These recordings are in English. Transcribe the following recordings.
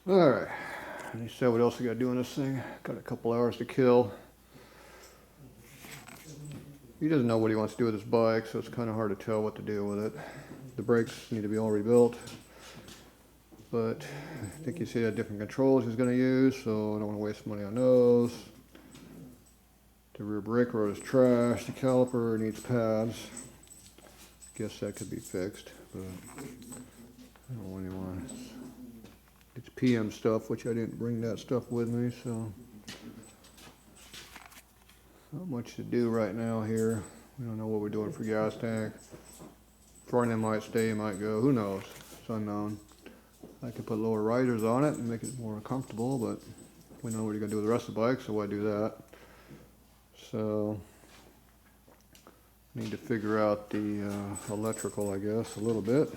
Alright, let me see what else I gotta do on this thing. Got a couple hours to kill. He doesn't know what he wants to do with his bike, so it's kind of hard to tell what to do with it. The brakes need to be all rebuilt, but I think he said he had different controls he's going to use, so I don't want to waste money on those. The rear brake rod is trash. The caliper needs pads. Guess that could be fixed, but I don't want anyone. It's PM stuff, which I didn't bring that stuff with me, so. Not much to do right now here. We don't know what we're doing for gas tank. Front end might stay, might go, who knows? It's unknown. I could put lower risers on it and make it more comfortable, but we know what you're gonna do with the rest of the bike, so why do that? So, need to figure out the electrical, I guess, a little bit.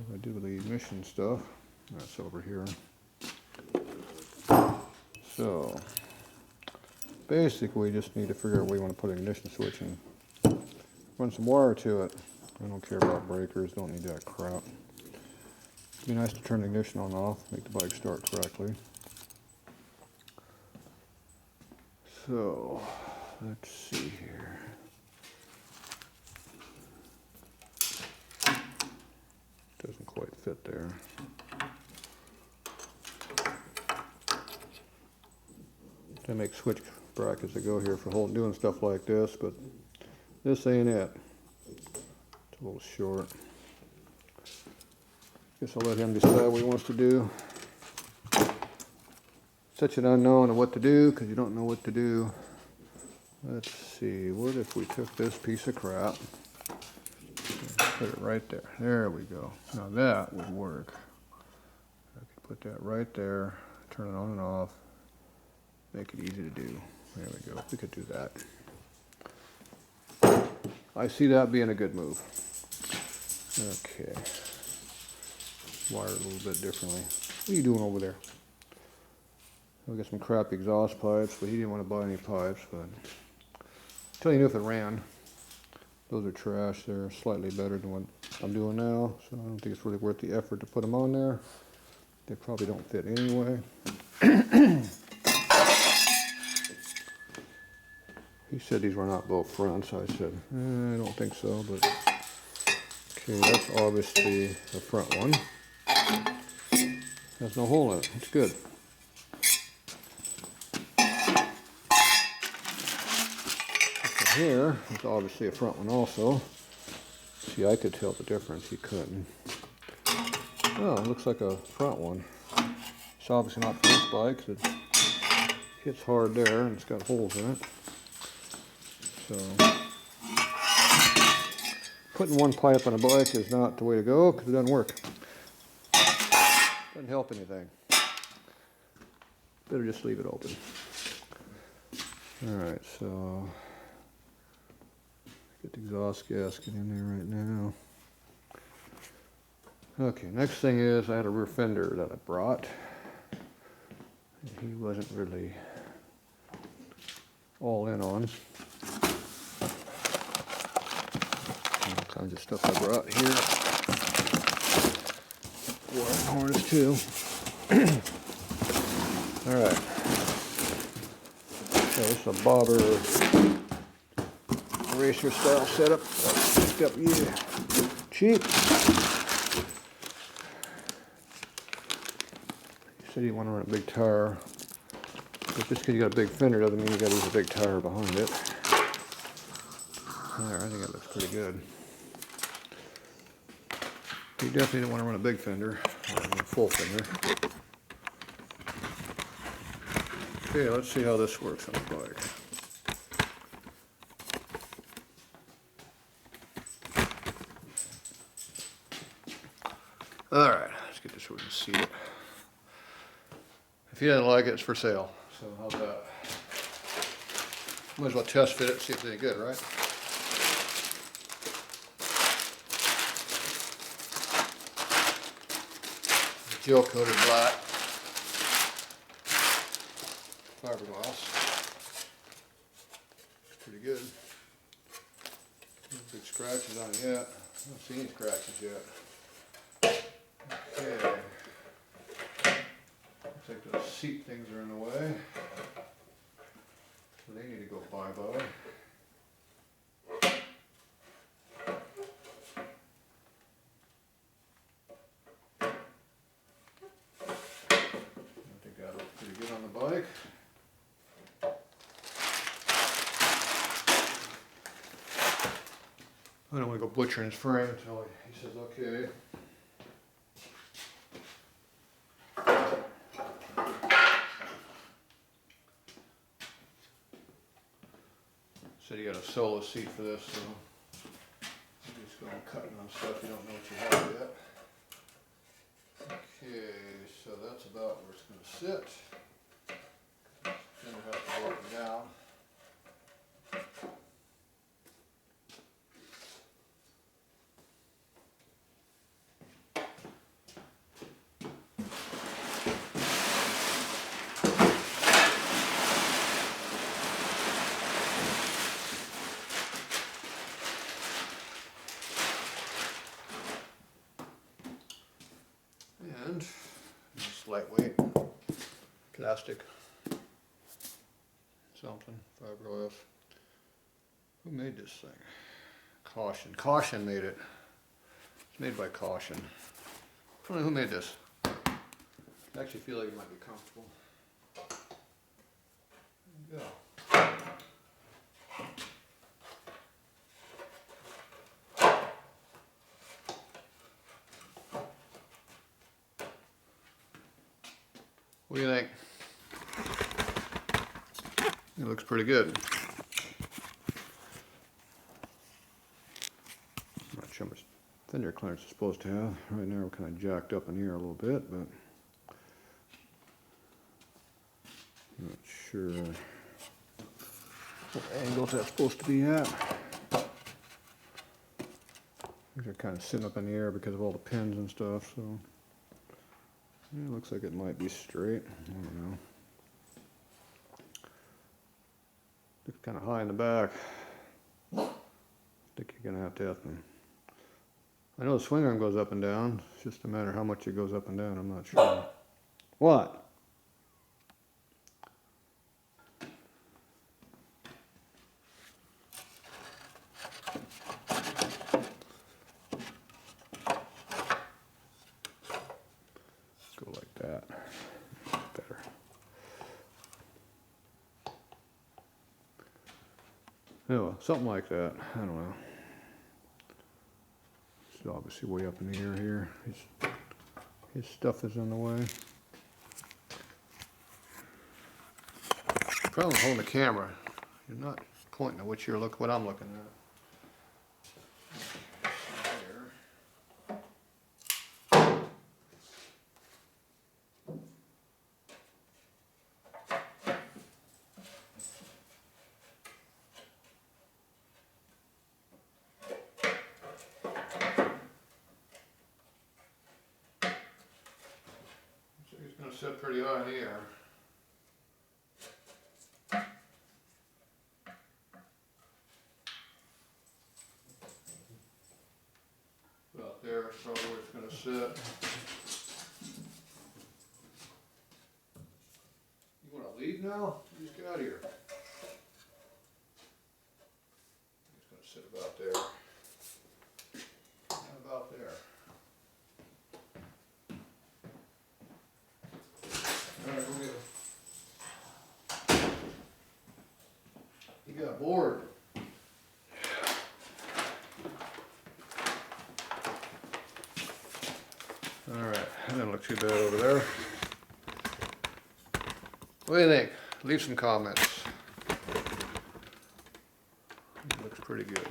What do I do with the ignition stuff? That's over here. So, basically, we just need to figure out where we want to put an ignition switch and run some wire to it. I don't care about breakers, don't need that crap. It'd be nice to turn the ignition on and off, make the bike start correctly. So, let's see here. Doesn't quite fit there. They make switch brackets that go here for doing stuff like this, but this ain't it. It's a little short. Guess I'll let him decide what he wants to do. Such an unknown of what to do, because you don't know what to do. Let's see, what if we took this piece of crap, put it right there. There we go. Now that would work. I could put that right there, turn it on and off, make it easy to do. There we go. We could do that. I see that being a good move. Okay. Wire it a little bit differently. What are you doing over there? We got some crappy exhaust pipes, but he didn't want to buy any pipes. But until you knew if it ran, those are trash. They're slightly better than what I'm doing now, so I don't think it's really worth the effort to put them on there. They probably don't fit anyway. He said these were not both fronts. I said, I don't think so, but okay, that's obviously the front one. There's no hole in it. It's good. Here is obviously a front one also. See, I could tell the difference. He couldn't. Oh, it looks like a front one. It's obviously not for this bike because it hits hard there and it's got holes in it. So, putting one pipe on a bike is not the way to go because it doesn't work. Doesn't help anything. Better just leave it open. Alright, so get the exhaust gasket in there right now. Okay, next thing is I had a rear fender that I brought. He wasn't really all in on. All kinds of stuff I brought here. Wire harness too. Alright. Okay, this is a bobber racer style setup. Picked up cheap. He said he wanted to run a big tire. But just because you got a big fender doesn't mean you got to use a big tire behind it. There, I think that looks pretty good. You definitely don't want to run a big fender, or a full fender. Okay, let's see how this works on the bike. Alright, let's get this so we can see it. If you didn't like it, it's for sale. So how's that? Might as well test fit it and see if it's any good, right? Gel coated black fiberglass. Pretty good. No big scratches on it yet. I don't see any scratches yet. Okay. seat things are in the way. So they need to go bye-bye. I think that looks pretty good on the bike. I don't want to go butchering his frame until he says okay. Said he got a solo seat for this, so I'm just going cutting on stuff you don't know what you have yet. Okay, so that's about where it's going to sit. Then we have to go up and down. And just lightweight plastic something, fiberglass. Who made this thing? Caution. Caution made it. It's made by Caution. I don't know who made this. I actually feel like it might be comfortable. There you go. What do you think? It looks pretty good. I'm not sure how much fender clearance is supposed to have. Right now we're kind of jacked up in here a little bit, but I'm not sure what angles that's supposed to be at. These are kind of sitting up in the air because of all the pins and stuff, so yeah, it looks like it might be straight. I don't know. Looks kind of high in the back. I think you're going to have them. I know the swing arm goes up and down. It's just a matter of how much it goes up and down. I'm not sure. What? Go like that. Better. Oh, something like that. I don't know. It's obviously way up in the air here. His stuff is in the way. Problem with holding the camera, you're not pointing at what I'm looking at. It's going to sit pretty high in the air. About there is probably where it's going to sit. You want to leave now? Just get out of here. It's going to sit about there. And about there. Alright, go get it. You got bored. Alright, that doesn't look too bad over there. What do you think? Leave some comments. It looks pretty good.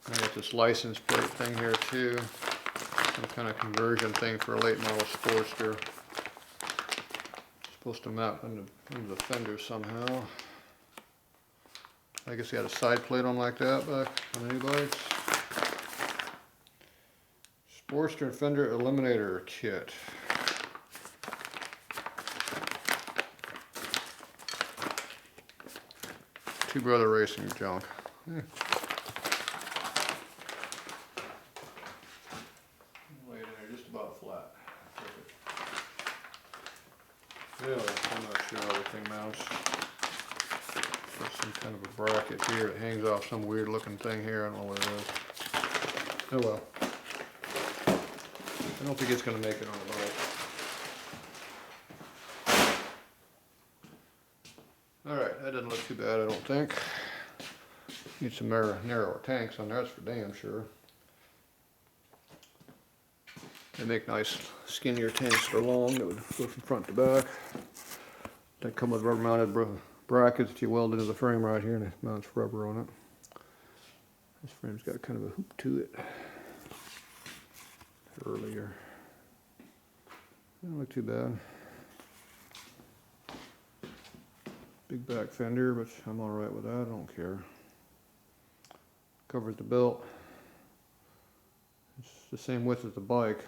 I got this license plate thing here too. Some kind of conversion thing for a late model Sportster. Supposed to mount into the fender somehow. I guess he had a side plate on like that back on the new bikes. Sportster and fender eliminator kit. Two Brother Racing junk. Yeah. Lay it in there just about flat. Perfect. really, I'm not sure how everything mounts. There's some kind of a bracket here that hangs off some weird looking thing here. I don't know what it is. Oh well. I don't think it's going to make it on the bike. Alright, that doesn't look too bad, I don't think. Need some narrower tanks on there, that's for damn sure. They make nice skinnier tanks for long that would go from front to back. They come with rubber mounted brackets that you weld into the frame right here, and it mounts rubber on it. This frame's got kind of a hoop to it. Earlier. Doesn't look too bad. Big back fender, but I'm alright with that, I don't care. Covers the belt. It's the same width as the bike.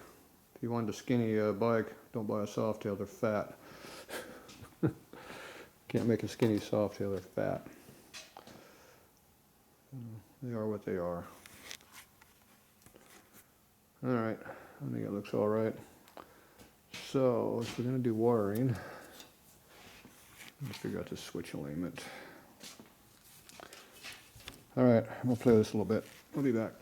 If you want a skinny bike, don't buy a softail, they're fat. Can't make a skinny softail, they're fat. They are what they are. Alright, I think it looks alright. So, if we're going to do wiring, let's figure out the switch alignment. Alright, I'm going to play this a little bit. I'll be back.